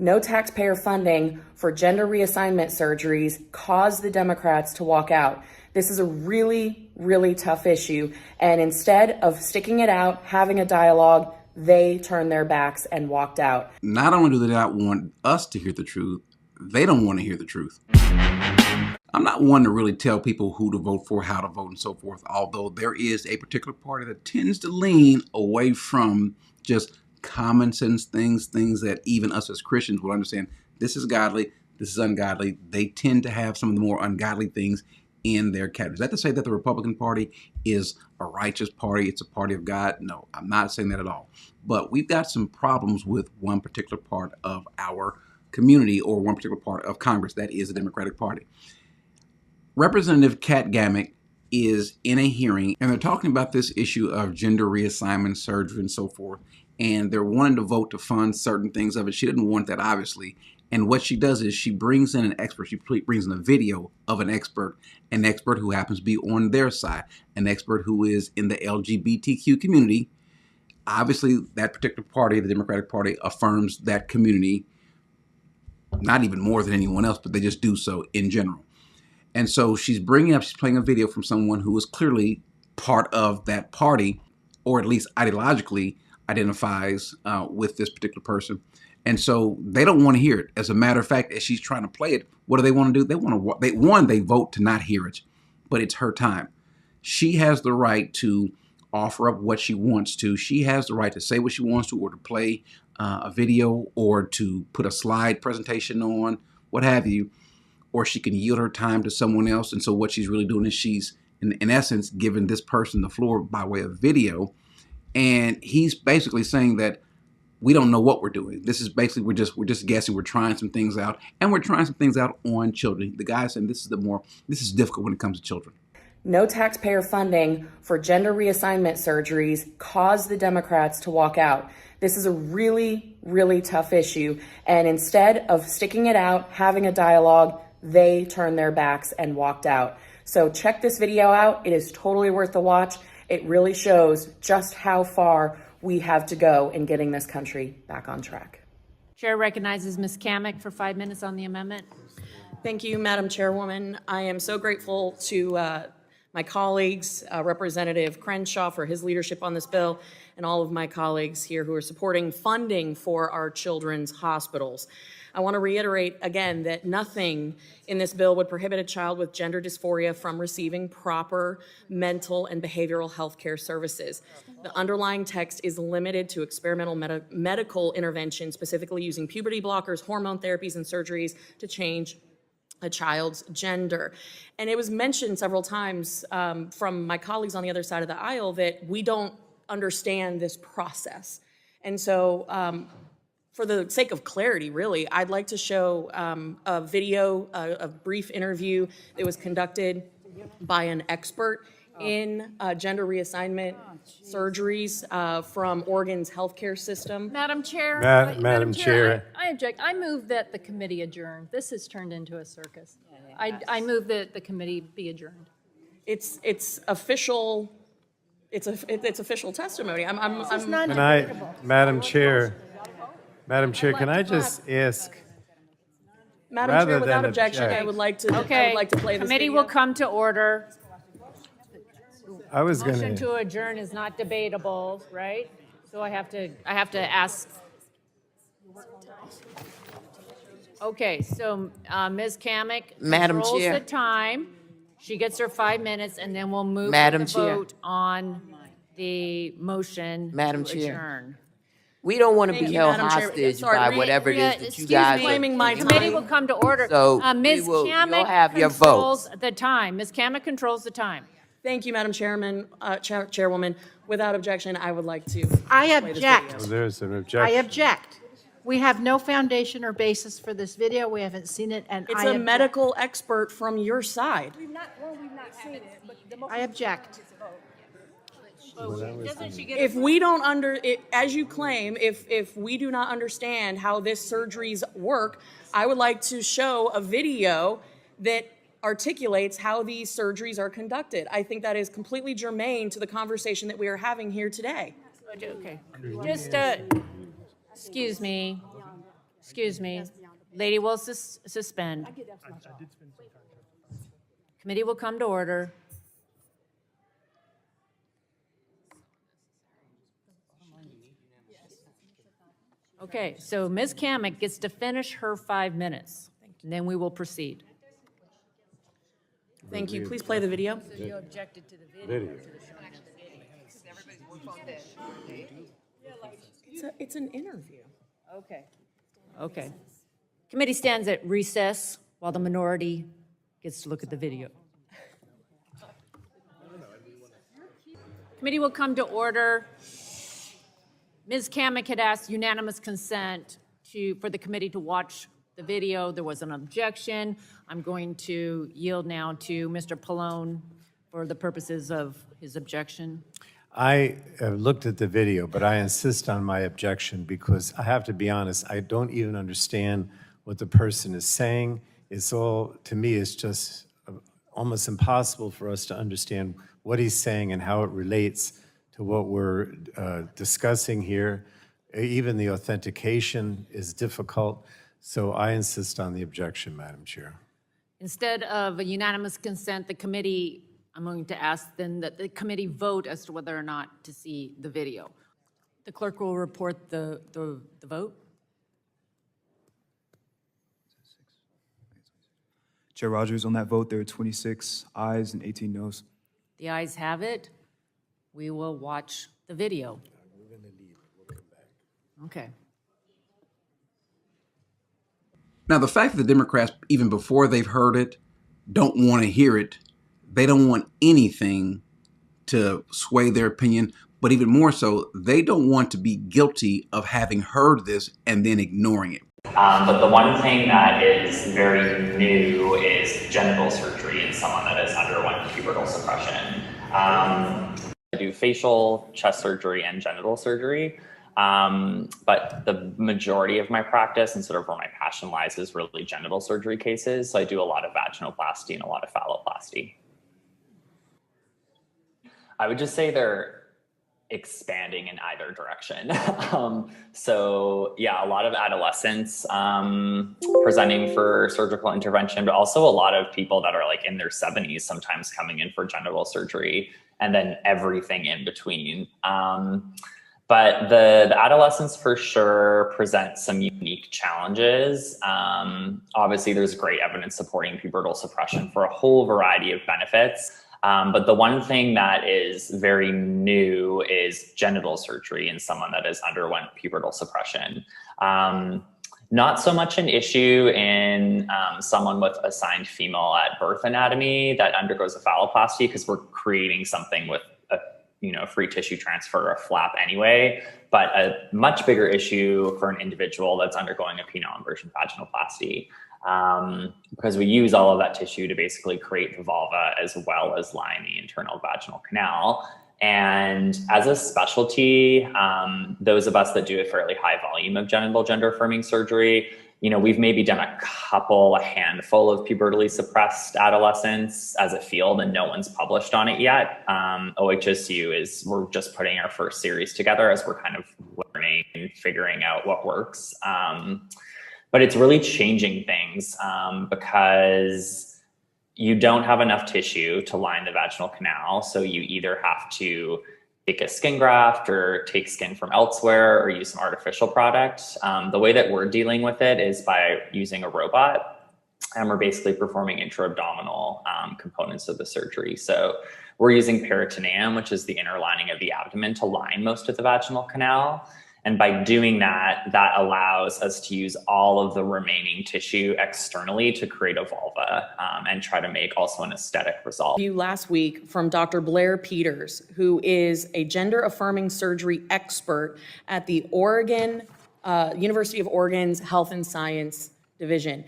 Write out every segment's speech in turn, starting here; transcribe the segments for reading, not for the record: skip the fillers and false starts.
No taxpayer funding for gender reassignment surgeries caused the Democrats to walk out. This is a really, really tough issue. And instead of sticking it out, having a dialogue, they turned their backs and walked out. Not only do they not want us to hear the truth, they don't want to hear the truth. I'm not one to really tell people who to vote for, how to vote, and so forth, although there is a particular party that tends to lean away from just common sense things that even us as Christians will understand. This is godly, this is ungodly. They tend to have some of the more ungodly things in their categories. Is that to say that the Republican Party is a righteous party? It's a party of God? No, I'm not saying that at all. But we've got some problems with one particular part of our community or one particular part of Congress, that is the Democratic Party. Representative Kat Gammack is in a hearing, and they're talking about this issue of gender reassignment surgery and so forth, and they're wanting to vote to fund certain things of it. She didn't want that, obviously. And what she does is she brings in an expert. She brings in a video of an expert who happens to be on their side, an expert who is in the LGBTQ community. Obviously, that particular party, the Democratic Party, affirms that community, not even more than anyone else, but they just do so in general. And so she's playing a video from someone who is clearly part of that party, or at least ideologically identifies with this particular person. And so they don't want to hear it. As a matter of fact, as she's trying to play it, what do they want to do? They vote to not hear it, but it's her time. She has the right to offer up what she wants to. She has the right to say what she wants to, or to play a video, or to put a slide presentation on, what have you, or she can yield her time to someone else. And so what she's really doing is she's, in essence, giving this person the floor by way of video. And he's basically saying that we don't know what we're doing. This is basically, we're just guessing. We're trying some things out, and we're trying some things out on children. The guy saying this is difficult when it comes to children. No taxpayer funding for gender reassignment surgeries caused the Democrats to walk out. This is a really, really tough issue. And instead of sticking it out, having a dialogue, they turned their backs and walked out. So check this video out. It is totally worth the watch. It really shows just how far we have to go in getting this country back on track. Chair recognizes Ms. Gammack for 5 minutes on the amendment. Thank you, Madam Chairwoman. I am so grateful to my colleagues, Representative Crenshaw for his leadership on this bill, and all of my colleagues here who are supporting funding for our children's hospitals. I want to reiterate again that nothing in this bill would prohibit a child with gender dysphoria from receiving proper mental and behavioral health care services. The underlying text is limited to experimental medical intervention, specifically using puberty blockers, hormone therapies, and surgeries to change a child's gender. And it was mentioned several times from my colleagues on the other side of the aisle that we don't understand this process. And so for the sake of clarity, really, I'd like to show a video, a brief interview that was conducted by an expert in gender reassignment surgeries from Oregon's healthcare system. Madam Chair. Madam Chair. I object. I move that the committee adjourn. This has turned into a circus. I move that the committee be adjourned. It's official. It's official testimony. Madam Chair, can I just ask? Madam Chair, without objection, I would like to. Okay. I would like to play this Committee video. will come to order. I was going Motion to adjourn is not debatable, right? So I have to ask. Okay, so Ms. Gammack Madam controls Chair. the time. She gets her 5 minutes, and then we'll move to Madam the Chair. vote on the motion Madam to Chair. adjourn. We don't want to Thank be you, held Madam Chair. hostage Sorry, by whatever it is that you Excuse guys me. Claiming my The committee time. will come to order. So Ms. you'll Gammack have your controls votes. the time. Ms. Gammack controls the time. Thank you, Madam Chairman, Chairwoman. Without objection, I would like to. I play this object. video. There's an I objection. object. We have no foundation or basis for this video. We haven't seen it, and It's I a object. medical expert from your side. I object. If we don't as you claim, if we do not understand how this surgeries work, I would like to show a video that articulates how these surgeries are conducted. I think that is completely germane to the conversation that we are having here today. Okay. Just, excuse me. Excuse me. Lady will suspend. Committee will come to order. Okay, so Ms. Kamick gets to finish her 5 minutes, and then we will proceed. Thank you. Please play the video. You objected to the video. It's an interview. Okay. Okay. Committee stands at recess while the minority gets to look at the video. Committee will come to order. Ms. Kamick had asked unanimous consent for the committee to watch the video. There was an objection. I'm going to yield now to Mr. Pallone for the purposes of his objection. I looked at the video, but I insist on my objection because I have to be honest, I don't even understand what the person is saying. It's all, to me, it's just almost impossible for us to understand what he's saying and how it relates to what we're discussing here. Even the authentication is difficult, so I insist on the objection, Madam Chair. Instead of a unanimous consent, the committee, I'm going to ask then that the committee vote as to whether or not to see the video. The clerk will report the vote. Chair Rogers, on that vote, there are 26 ayes and 18 noes. The ayes have it. We will watch the video. Okay. Now, the fact that the Democrats, even before they've heard it, don't want to hear it, they don't want anything to sway their opinion, but even more so, they don't want to be guilty of having heard this and then ignoring it. But the one thing that is very new is genital surgery in someone that has underwent pubertal suppression. I do facial, chest surgery, and genital surgery. But the majority of my practice and sort of where my passion lies is really genital surgery cases. So I do a lot of vaginoplasty and a lot of phalloplasty. I would just say they're expanding in either direction. So yeah, a lot of adolescents presenting for surgical intervention, but also a lot of people that are like in their 70s sometimes coming in for genital surgery, and then everything in between. But the adolescents for sure present some unique challenges. Obviously, there's great evidence supporting pubertal suppression for a whole variety of benefits. But the one thing that is very new is genital surgery in someone that has underwent pubertal suppression. Not so much an issue in someone with assigned female at birth anatomy that undergoes a phalloplasty, because we're creating something with a free tissue transfer or a flap anyway, but a much bigger issue for an individual that's undergoing a penile inversion vaginoplasty. Because we use all of that tissue to basically create the vulva as well as line the internal vaginal canal. And as a specialty, those of us that do a fairly high volume of genital gender affirming surgery, we've maybe done a handful of pubertally suppressed adolescents as a field, and no one's published on it yet. OHSU we're just putting our first series together as we're kind of learning and figuring out what works. But it's really changing things because you don't have enough tissue to line the vaginal canal. So you either have to take a skin graft or take skin from elsewhere or use some artificial product. The way that we're dealing with it is by using a robot, and we're basically performing intra-abdominal components of the surgery. So we're using peritoneum, which is the inner lining of the abdomen, to line most of the vaginal canal. And by doing that, that allows us to use all of the remaining tissue externally to create a vulva and try to make also an aesthetic result. Last week from Dr. Blair Peters, who is a gender affirming surgery expert at the University of Oregon's Health and Science Division.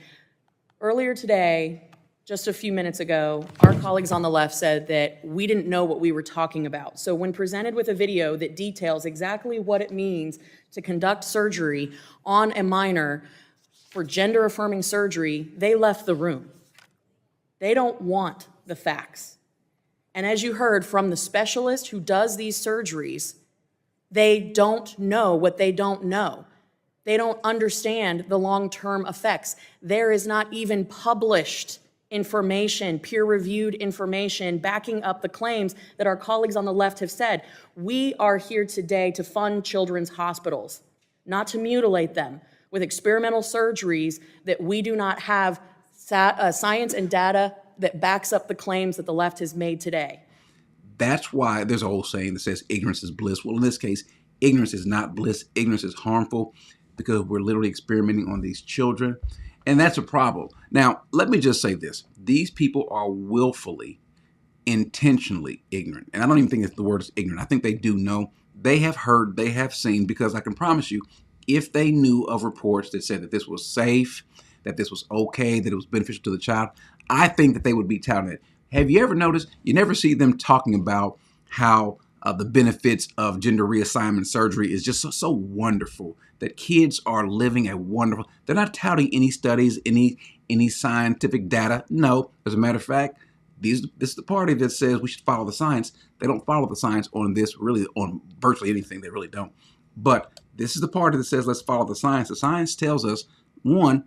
Earlier today, just a few minutes ago, our colleagues on the left said that we didn't know what we were talking about. So when presented with a video that details exactly what it means to conduct surgery on a minor for gender affirming surgery, they left the room. They don't want the facts. And as you heard from the specialist who does these surgeries, they don't know what they don't know. They don't understand the long-term effects. There is not even published information, peer-reviewed information backing up the claims that our colleagues on the left have said. We are here today to fund children's hospitals, not to mutilate them with experimental surgeries that we do not have science and data that backs up the claims that the left has made today. That's why there's a old saying that says ignorance is bliss. Well, in this case, ignorance is not bliss. Ignorance is harmful because we're literally experimenting on these children. And that's a problem. Now, let me just say this. These people are willfully, intentionally ignorant. And I don't even think that the word is ignorant. I think they do know. They have heard, they have seen, because I can promise you, if they knew of reports that said that this was safe, that this was okay, that it was beneficial to the child, I think that they would be touting it. Have you ever noticed, you never see them talking about how the benefits of gender reassignment surgery is just so wonderful, that kids are living a wonderful, they're not touting any studies, any scientific data. No, as a matter of fact, this is the party that says we should follow the science. They don't follow the science on this, really, on virtually anything. They really don't. But this is the party that says let's follow the science. The science tells us, one,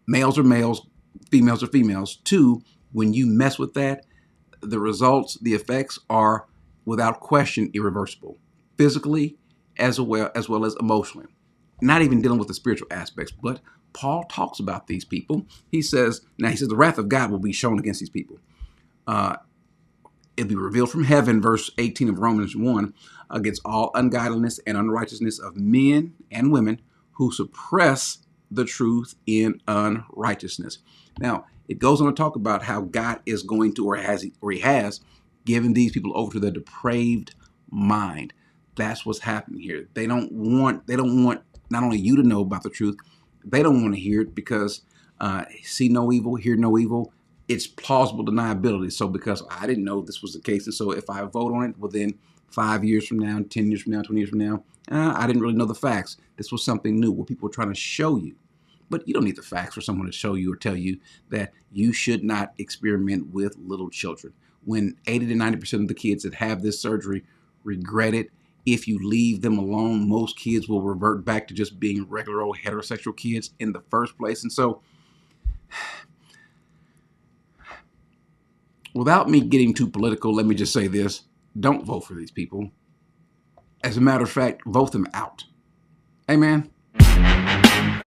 males are males, females are females. Two, when you mess with that, the results, the effects are without question irreversible, physically as well as emotionally. Not even dealing with the spiritual aspects, but Paul talks about these people. He says the wrath of God will be shown against these people. It'll be revealed from heaven, verse 18 of Romans 1, against all ungodliness and unrighteousness of men and women who suppress the truth in unrighteousness. Now, it goes on to talk about how God is going to, or he has given these people over to their depraved mind. That's what's happening here. They don't want not only you to know about the truth, they don't want to hear it because see no evil, hear no evil. It's plausible deniability. So because I didn't know this was the case, and so if I vote on it, well then 5 years from now, 10 years from now, 20 years from now, I didn't really know the facts. This was something new, what people were trying to show you. But you don't need the facts for someone to show you or tell you that you should not experiment with little children. When 80 to 90% of the kids that have this surgery regret it, if you leave them alone, most kids will revert back to just being regular old heterosexual kids in the first place. And so, without me getting too political, let me just say this. Don't vote for these people. As a matter of fact, vote them out. Amen.